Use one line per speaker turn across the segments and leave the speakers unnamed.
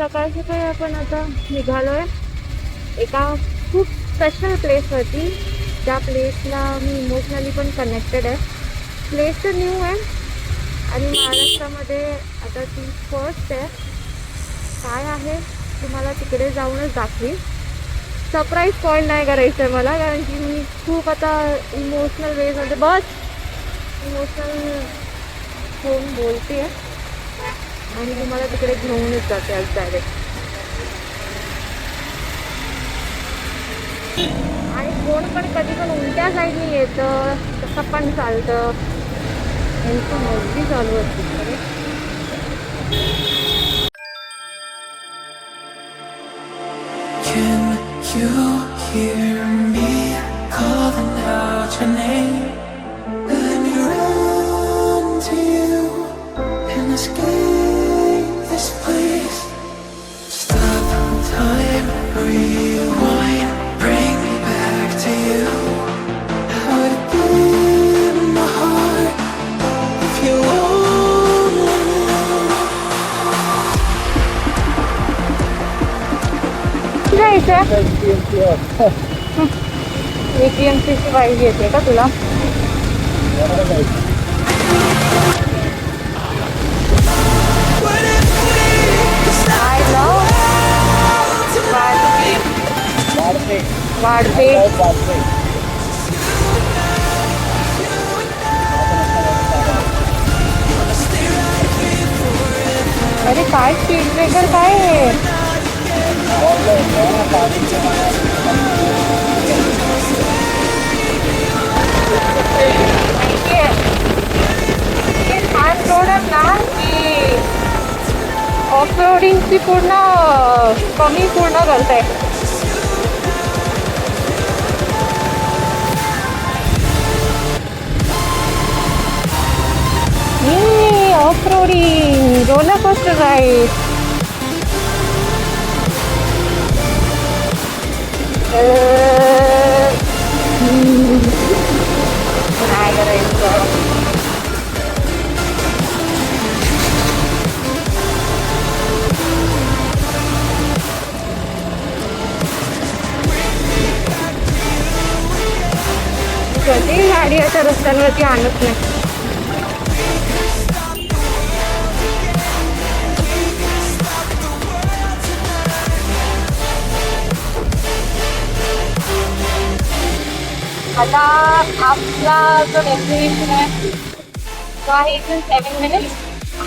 सकाळ सकाळी आपण आता निघालोय एका खूप स्पेशल प्लेसवरती, ज्या प्लेसला मी इमोशनली पण कनेक्टेड आहे. प्लेस तर न्यू आहे आणि महाराष्ट्रामध्ये आता ती फर्स्ट आहे. काय आहे तुम्हाला तिकडे जाऊनच दाखवी. सरप्राईज पॉईंट नाही करायचं आहे मला, कारण की मी खूप आता इमोशनल वेजमध्ये इमोशनल होऊन बोलते आणि तुम्हाला तिकडे घेऊनच जाते आज डायरेक्ट. आणि कोण पण कधी पण उलट्या साईडनी येतं, तसं पण चालतं. यांची मर्जी चालू असते.
Can you hear me calling out your name? Let me run to you and escape this place. Stop time, rewind, bring me back to you. How it beat in my heart if you only knew.
APMC ची wise येते का तुला? वाढते. अरे काय speed breaker काय आहे? Fast road आहे ना की ऑफ रोडिंगची कमी पूर्ण करताय. Off roading roller coaster ride. काय करायचं? कधी गाडी आता रस्त्यांवरती आणत नाही. आता आपला जो डेस्टिनेशन आहे तो आहे इथून 7 मिनिट्स.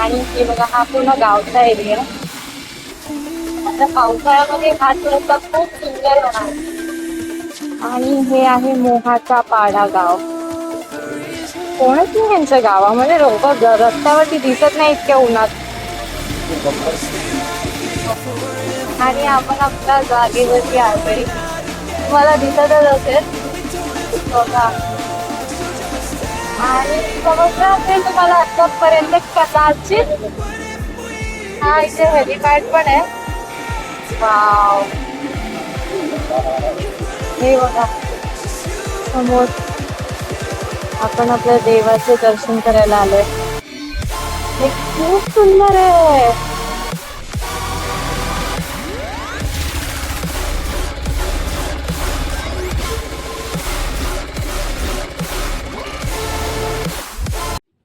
आणि हे बघा, हा पूर्ण गावचा एरिया. आता पावसाळ्यामध्ये हा रस्ता खूप सुंदर होणार. आणि हे आहे मोहाचा पाडा गाव. कोणच नाही यांच्या गावामध्ये, लोक रस्त्यावरती दिसत नाही इतक्या उन्हात. आणि आपण आपल्या जागेवरती आलोय. मला दिसतच असेल बघा. आणि समजलं असेल तुम्हाला आतापर्यंत कदाचित हा इथे हेलिपॅड पण आहे. वाव, हे बघा समोर आपण आपल्या देवाचे दर्शन करायला आलोय. हे खूप सुंदर आहे.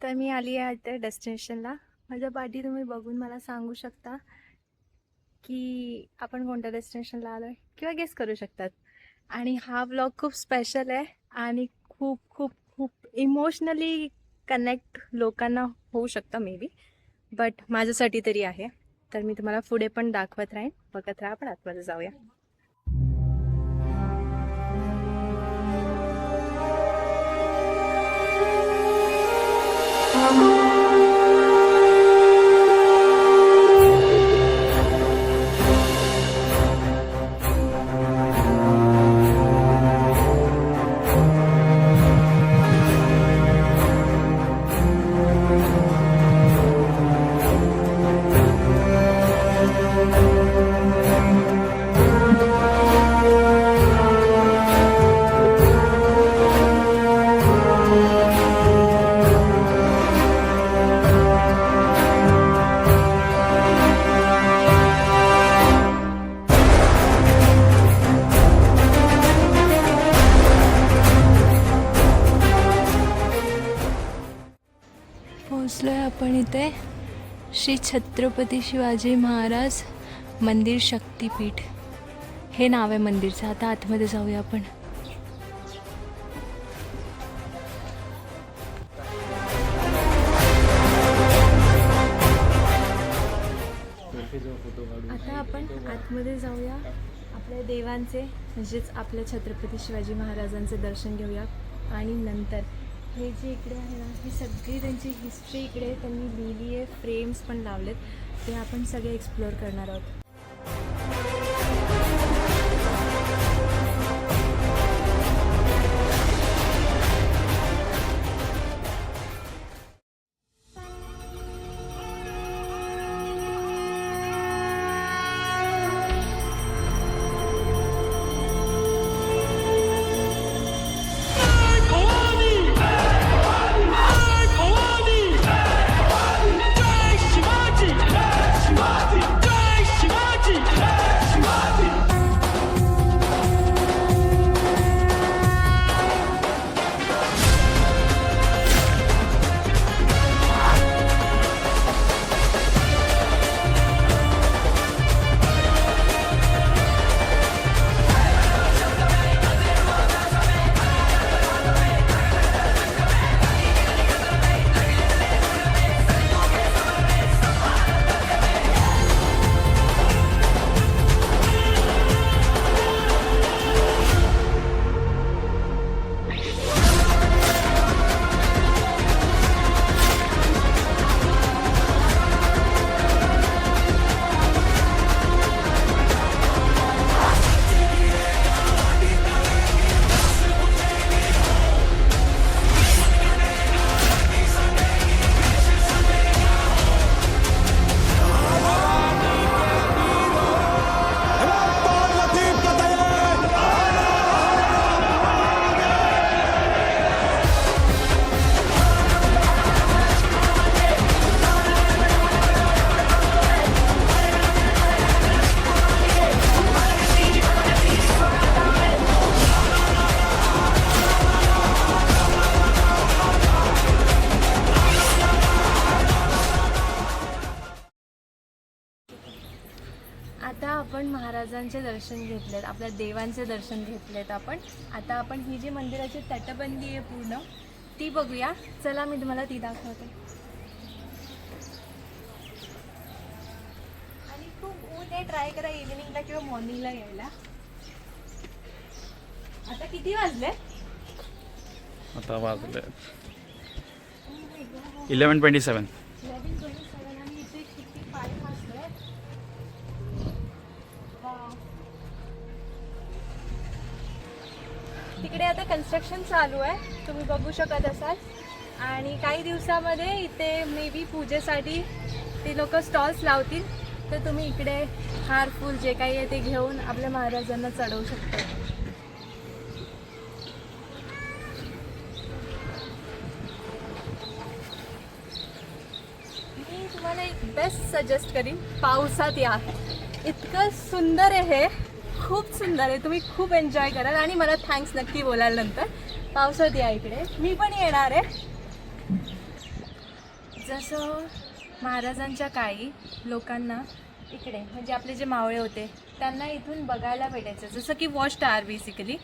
तर मी आली आहे त्या डेस्टिनेशनला. माझ्या पाठी तुम्ही बघून मला सांगू शकता की आपण कोणत्या डेस्टिनेशनला आलो आहे किंवा गेस करू शकतात. आणि हा व्लॉग खूप स्पेशल आहे आणि खूप खूप खूप इमोशनली कनेक्ट लोकांना होऊ शकतं मे बी, बट माझ्यासाठी तरी आहे. तर मी तुम्हाला पुढे पण दाखवत राहीन. बघत राहा. आपण आतमध्ये जाऊया.
पोचलो आहे आपण इथे श्री छत्रपती शिवाजी महाराज मंदिर शक्तिपीठ हे नाव आहे मंदिरचं. आता आतमध्ये जाऊया आपण. आता आपण आतमध्ये जाऊया, आपल्या देवांचे म्हणजेच आपल्या छत्रपती शिवाजी महाराजांचे दर्शन घेऊया. आणि नंतर हे जे इकडे आहे ना, ही सगळी त्यांची हिस्ट्री इकडे त्यांनी लिहिली आहे, फ्रेम्स पण लावलेत, ते आपण सगळे एक्सप्लोअर करणार आहोत. आता आपण महाराजांचे दर्शन घेतलेत, आपल्या देवांचे दर्शन घेतलेत आपण. आता आपण ही जी मंदिराची तटबंदी आहे पूर्ण ती बघूया. चला मी तुम्हाला ती दाखवते. आणि खूप ऊन आहे, ट्राय करा इव्हिनिंगला किंवा मॉर्निंगला यायला. आता किती वाजले?
आता वाजले 11:27.
11:27 आणि इथे किती 5 वाजले. तिकडे आता कन्स्ट्रक्शन चालू आहे, तुम्ही बघू शकत असाल. आणि काही दिवसामध्ये इथे मे बी पूजेसाठी ते लोक स्टॉल्स लावतील, तर तुम्ही इकडे हार फूल जे काही आहे ते घेऊन आपल्या महाराजांना चढवू शकता. मी तुम्हाला एक बेस्ट सजेस्ट करीन, पावसात या. इतकं सुंदर आहे हे, खूप सुंदर आहे, तुम्ही खूप एन्जॉय कराल आणि मला थँक्स नक्की बोलाल नंतर. पावसात या इकडे, मी पण येणार आहे. जसं महाराजांच्या काळी लोकांना इकडे म्हणजे आपले जे मावळे होते त्यांना इथून बघायला भेटायचं, जसं की वॉच टावर. बेसिकली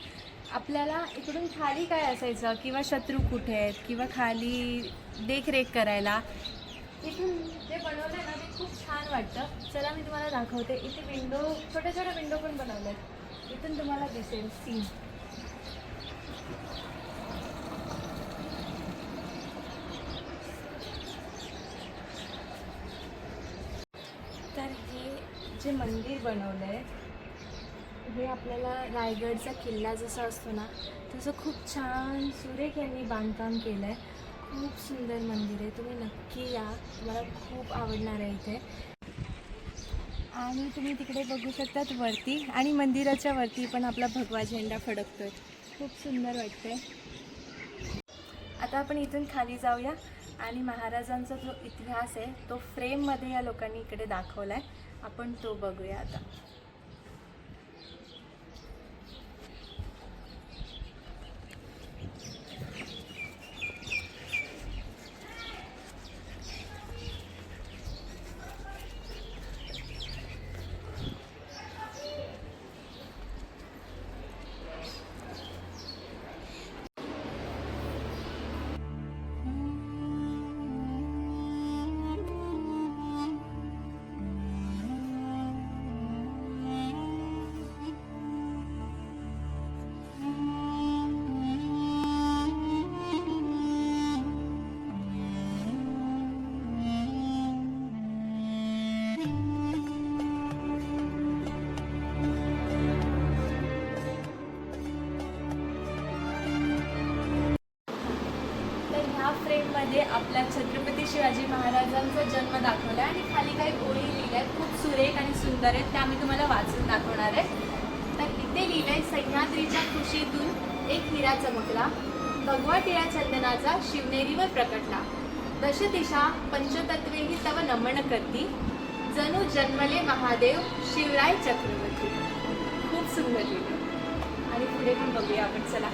आपल्याला इकडून खाली काय असायचं किंवा शत्रू कुठे आहेत किंवा खाली देखरेख करायला इथून जे बनवलं आहे ना ते खूप छान वाटतं. चला मी तुम्हाला दाखवते. इथे विंडो, छोट्या छोट्या विंडो पण बनवल्या आहेत, इथून तुम्हाला दिसेल सीन. तर हे जे मंदिर बनवलं आहे हे आपल्याला रायगडचा किल्ला जसा असतो ना तसं खूप छान सुरेख यांनी बांधकाम केलं आहे. खूप सुंदर मंदिर आहे, तुम्ही नक्की या, तुम्हाला खूप आवडणार आहे इथे. आणि तुम्ही तिकडे बघू शकतात वरती, आणि मंदिराच्या वरती पण आपला भगवा झेंडा फडकतोय, खूप सुंदर वाटतंय. आता आपण इथून खाली जाऊया आणि महाराजांचा जो इतिहास आहे तो फ्रेममध्ये या लोकांनी इकडे दाखवला आहे, आपण तो बघूया आता. फ्रेममध्ये आपल्या छत्रपती शिवाजी महाराजांचा जन्म दाखवला आहे आणि खाली काही ओळी लिहिल्या आहेत, खूप सुरेख आणि सुंदर आहेत, त्या मी तुम्हाला वाचून दाखवणार आहे. तर इथे लिहिलं आहे, सह्याद्रीच्या कुशीतून एक हिरा चमकला, भगवा टिळा चंदनाचा शिवनेरीवर प्रकटला, दशदिशा पंचतत्वेही तव नमन करती, जणू जन्मले महादेव शिवराय चक्रवर्ती. खूप सुंदर लिहिलं आणि पुढे पण बघूया आपण. चला.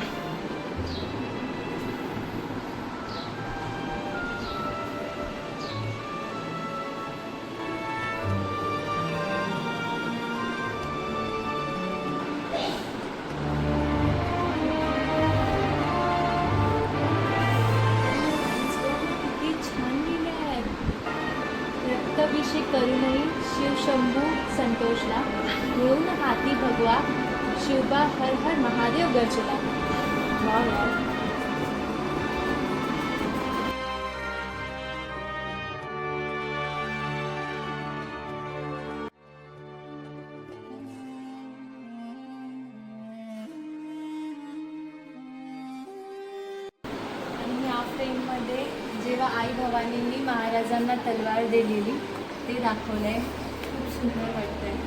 किती छान लिहिलं आहे. रक्ताभिषेक करूनही शिवशंभू संतोषला, घेऊन हाती भगवा शिवबा हर हर महादेव गर्जला. Wow wow. आणि या फ्रेममध्ये जेव्हा आई भवानींनी महाराजांना तलवार दिलेली ते दाखवलंय. खूप सुंदर वाटतंय.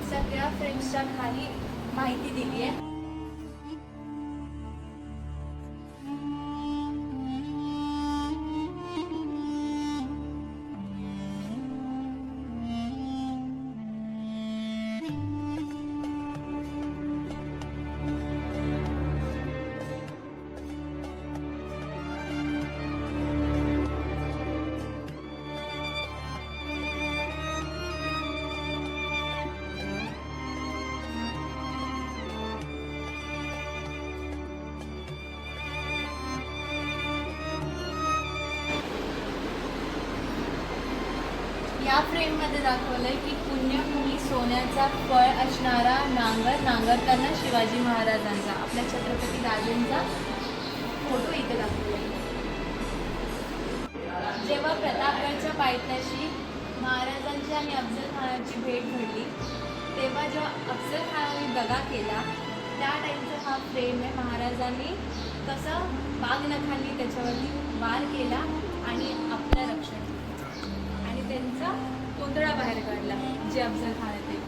सगळ्या फ्रेम्सच्या खाली माहिती दिली आहे. या फ्रेममध्ये दाखवलंय की पुण्यभूमी सोन्याचा फळ असणारा नांगर नांगरताना शिवाजी महाराजांचा, आपल्या छत्रपती राजेंचा फोटो इथे दाखवलाय. जेव्हा प्रतापगडच्या पायथ्याशी महाराजांची आणि अफजल खानाची भेट घडली, तेव्हा जेव्हा अफजल खानाने दगा केला त्या टाईमचा हा फ्रेम आहे. महाराजांनी कसं बागनखांनी त्याच्यावरती वार केला आणि आपलं रक्षण केलं आणि त्यांचा कोंदळा बाहेर काढला जे अफजल खान आहे ते.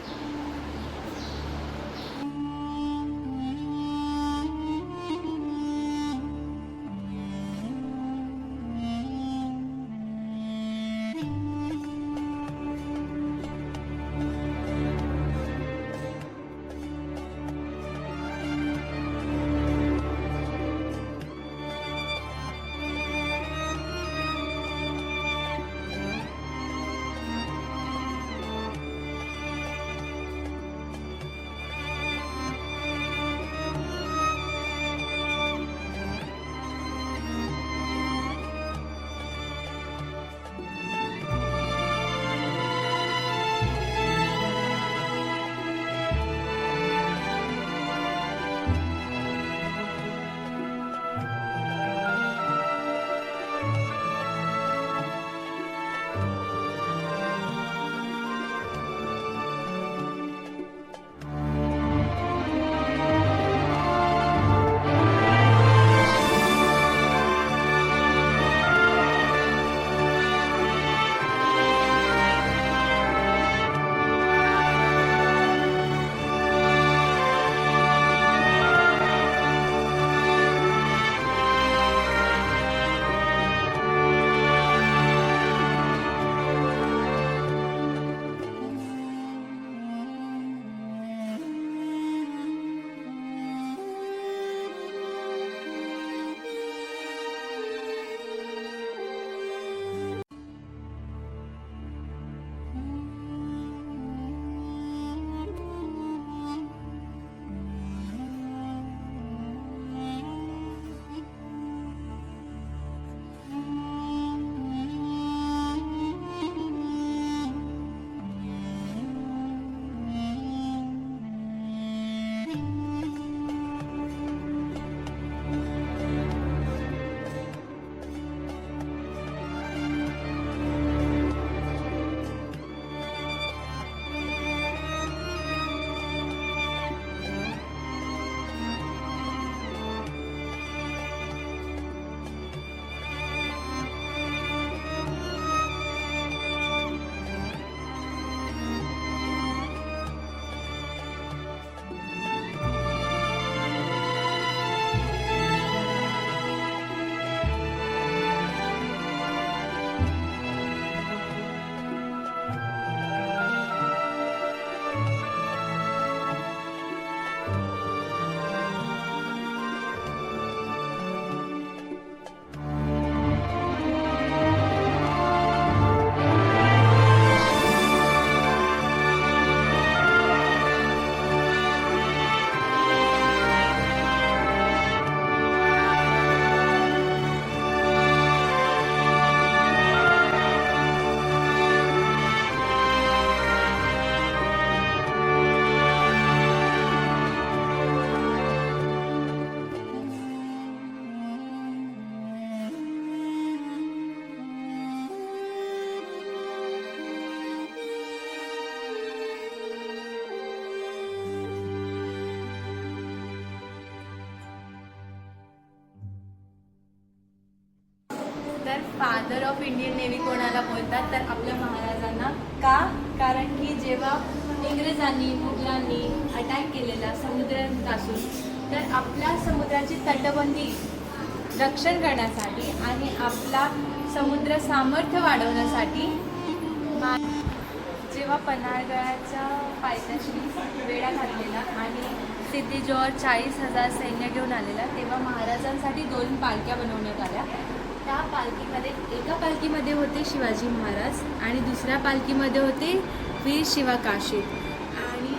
फादर ऑफ इंडियन नेव्ही कोणाला बोलतात तर आपल्या महाराजांना. का? कारण की जेव्हा इंग्रजांनी मुघलांनी अटॅक केलेला समुद्रापासून, तर आपल्या समुद्राची तटबंदी रक्षण करण्यासाठी आणि आपला समुद्र सामर्थ्य वाढवण्यासाठी जेव्हा पन्हाळगडाच्या पायथ्याशी वेढा घातलेला आणि सिद्धी जोहर 40,000 सैन्य घेऊन आलेला, तेव्हा महाराजांसाठी 2 पालख्या बनवण्यात आल्या. त्या पालखीमध्ये एका पालखीमध्ये होते शिवाजी महाराज आणि दुसऱ्या पालखीमध्ये होते वीर शिवा काशीद. आणि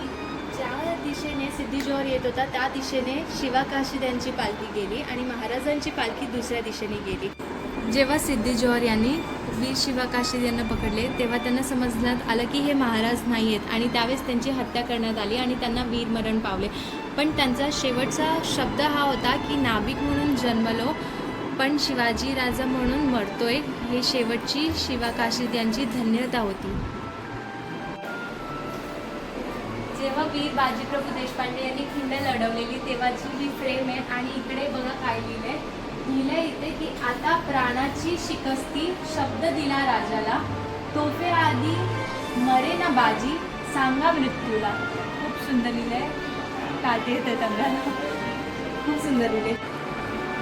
ज्या दिशेने सिद्धी जोहर येत होता त्या दिशेने शिवा काशीद यांची पालखी गेली आणि महाराजांची पालखी दुसऱ्या दिशेने गेली. जेव्हा सिद्धी जोहर यांनी वीर शिवा काशीद यांना पकडले तेव्हा त्यांना समजण्यात आलं की हे महाराज नाही आहेत आणि त्यावेळेस त्यांची हत्या करण्यात आली आणि त्यांना वीरमरण पावले. पण त्यांचा शेवटचा शब्द हा होता की नाभिक म्हणून जन्मलो पण शिवाजी राजा म्हणून मरतोय. हे शेवटची शिवा काशीद यांची धन्यता होती. जेव्हा वीर बाजीप्रभू देशपांडे यांनी खिंड लढवलेली तेव्हाची ही फ्रेम आहे आणि इकडे बघा काय लिहिलंय इथे की आता प्राणाची शिकस्ती शब्द दिला राजाला, तोफे आधी मरे ना बाजी सांगा मृत्यूला. खूप सुंदर लिहिलंय, काटे येतात अंगाला, खूप सुंदर लिहिले.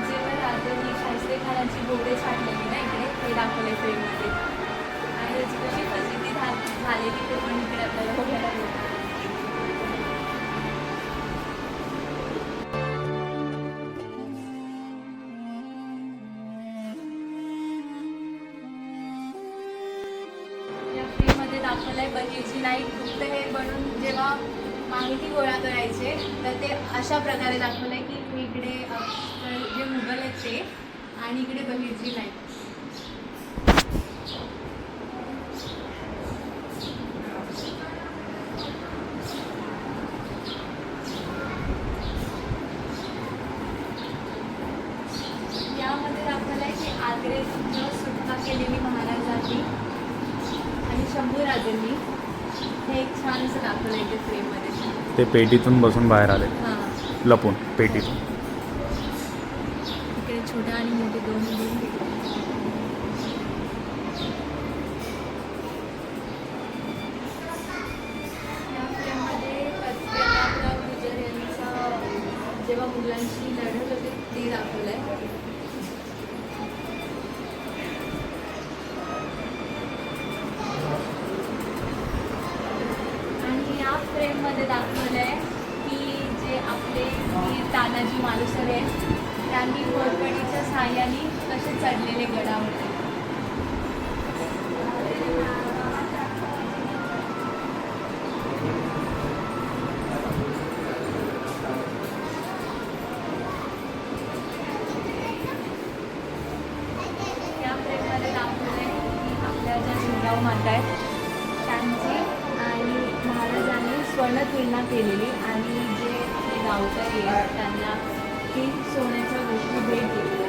जेव्हा राजांनी शास्त्री खानाची बोडे छाटलेली ना इकडे ते दाखवले फ्रेममध्ये आणि त्याची कशी फजिती झालेली ते पण इकडे आपल्याला बघायला मिळतं. दाखवलंय बहिर्जी नाईक गुप्त हे बनून जेव्हा माहिती गोळा करायचे तर ते अशा प्रकारे दाखवलंय की इकडे जे मुघल आहेत ते आणि इकडे बहिर्जी नाईक. यामध्ये दाखवलंय की आग्रेची सुटका केलेली महाराजांनी आणि शंभूराजेंनी. हे एक छान असं दाखवलं इथे फ्रेममध्ये.
ते पेटीतून बसून बाहेर आले,
हां,
लपून पेटीतून.
इकडे छोटे आणि मोठे दोन्ही. या फ्रेममध्ये प्रतापराव गुजर यांचा जेव्हा मुलांशी लढत होते ते दाखवलं आहे. फ्रेममध्ये दाखवलं आहे की जे आपले वीर तानाजी मालुसरे आहेत त्यांनी घोरपडीच्या साहाय्याने कसे चढलेले गडावरती. या फ्रेममध्ये दाखवलं आहे की आपल्या ज्या जिजाऊ माता आहेत त्यांची आणि महाराजांनी स्वर्ण तुलना केलेली आणि जे आपले गावकरी आहेत त्यांना ती सोन्याच्या गोष्टी भेट दिलेल्या.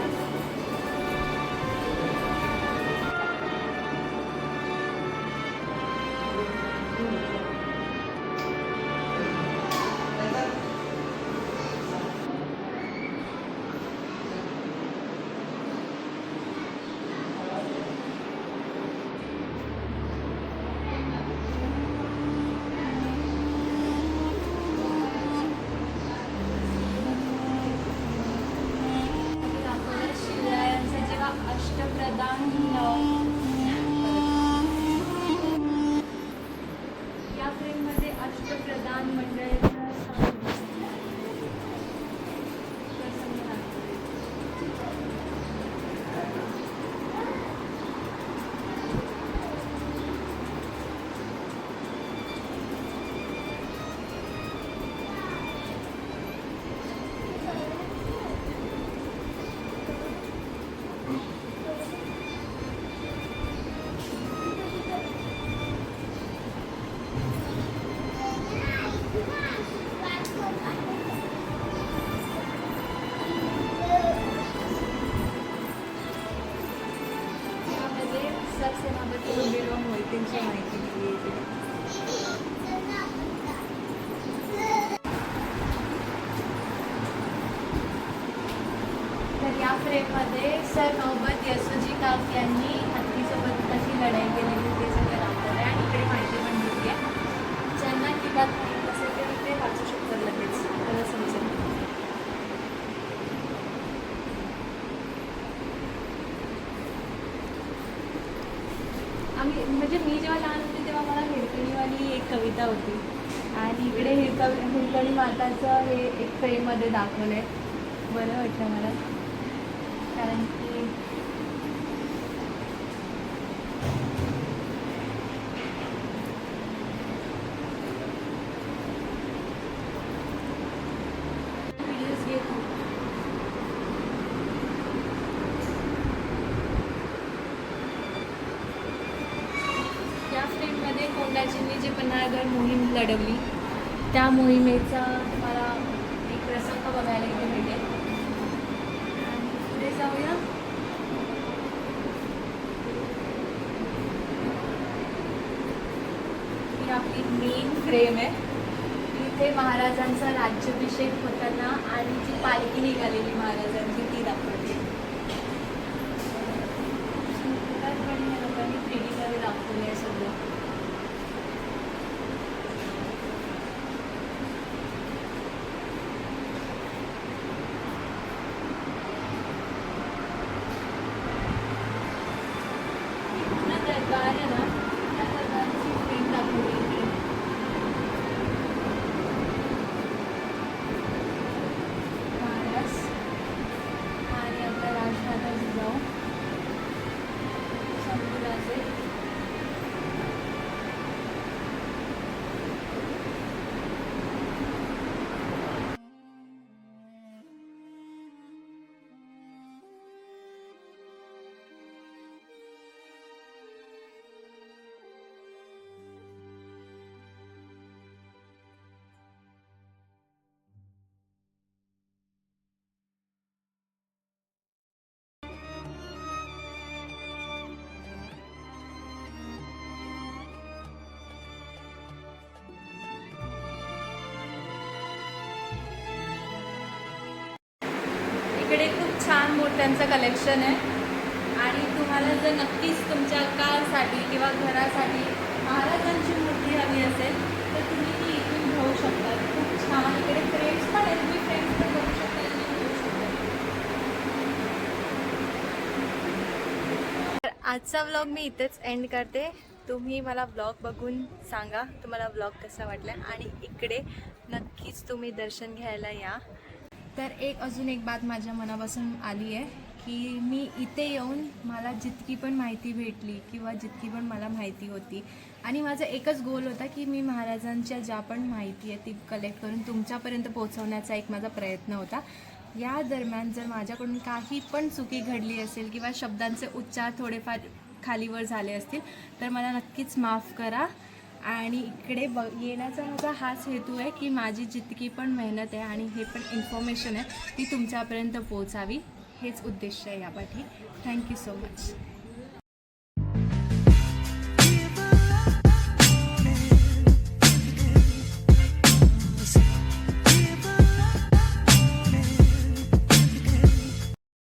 या फ्रेममध्ये अष्टप्रधान मंडळाचा सरसेनापती गंभीरराव मोहितेंची माहिती दिली आहे. या फ्रेममध्ये सर नौबत यसोजी काफ यांनी हत्तीसोबत कशी लढाई केलेली ते सगळं दाखवलं आहे आणि इकडे माहिती पण दिली आहे. ज्यांना किंवा माहीत असेल तर ते वाचू शकतात लगेच, मला समजेल. आम्ही म्हणजे मी जेव्हा लहान होते तेव्हा मला हिरकणीवाली एक कविता होती आणि इकडे हिरकणी माताचं हे एक फ्रेममध्ये दाखवलं आहे. बरं वाटलं मला, कारण की व्हिडिओज घेत या फ्रेममध्ये कोंडाजींनी जे पन्हाळगड मोहीम लढवली त्या मोहिमेचा मला एक प्रसंग बघायला इथे भेटेल. आणि पुढे जाऊया. ही आपली मेन फ्रेम आहे. इथे महाराजांचा राज्याभिषेक होताना आणि जी पालखी निघालेली महाराजांची ती दाखवली. सुंदरपणे या लोकांनी 3D मध्ये दाखवले आहे सगळं. दरबार आहे ना, त्या दरबारची फ्रेम दाखवली इकडे. महाराज आणि आपला राजमाता जिजाऊ शंभूराजे. इकडे खूप छान मूर्त्यांचं कलेक्शन आहे आणि तुम्हाला जर नक्कीच तुमच्या कारसाठी किंवा घरासाठी महाराजांची मूर्ती हवी असेल तर तुम्ही ती इथून घेऊ शकता. खूप छान इकडे फ्रेम्स पण आहेत, तुम्ही फ्रेम्स पण बघू शकता, इथे घेऊ शकता. तर आजचा व्लॉग मी इथेच एंड करते. तुम्ही मला व्लॉग बघून सांगा तुम्हाला व्लॉग कसा वाटला आणि इकडे नक्कीच तुम्ही दर्शन घ्यायला या. तर अजून एक बात माझ्या मनापासून आली आहे की मी इथे येऊन मला जितकी पण माहिती भेटली किंवा जितकी पण मला माहिती होती आणि माझा एकच गोल होता की मी महाराजांच्या ज्या पण माहिती आहे ती कलेक्ट करून तुमच्यापर्यंत पोहोचवण्याचा एक माझा प्रयत्न होता. या दरम्यान जर माझ्याकडून काही पण चुकी घडली असेल किंवा शब्दांचे उच्चार थोडेफार खालीवर झाले असतील तर मला नक्कीच माफ करा. आणि इकडे येण्याचा माझा हाच हेतू आहे की माझी जितकी पण मेहनत आहे आणि हे पण इन्फॉर्मेशन आहे ती तुमच्यापर्यंत पोहोचावी, हेच उद्देश आहे यापाठी. Thank you so much.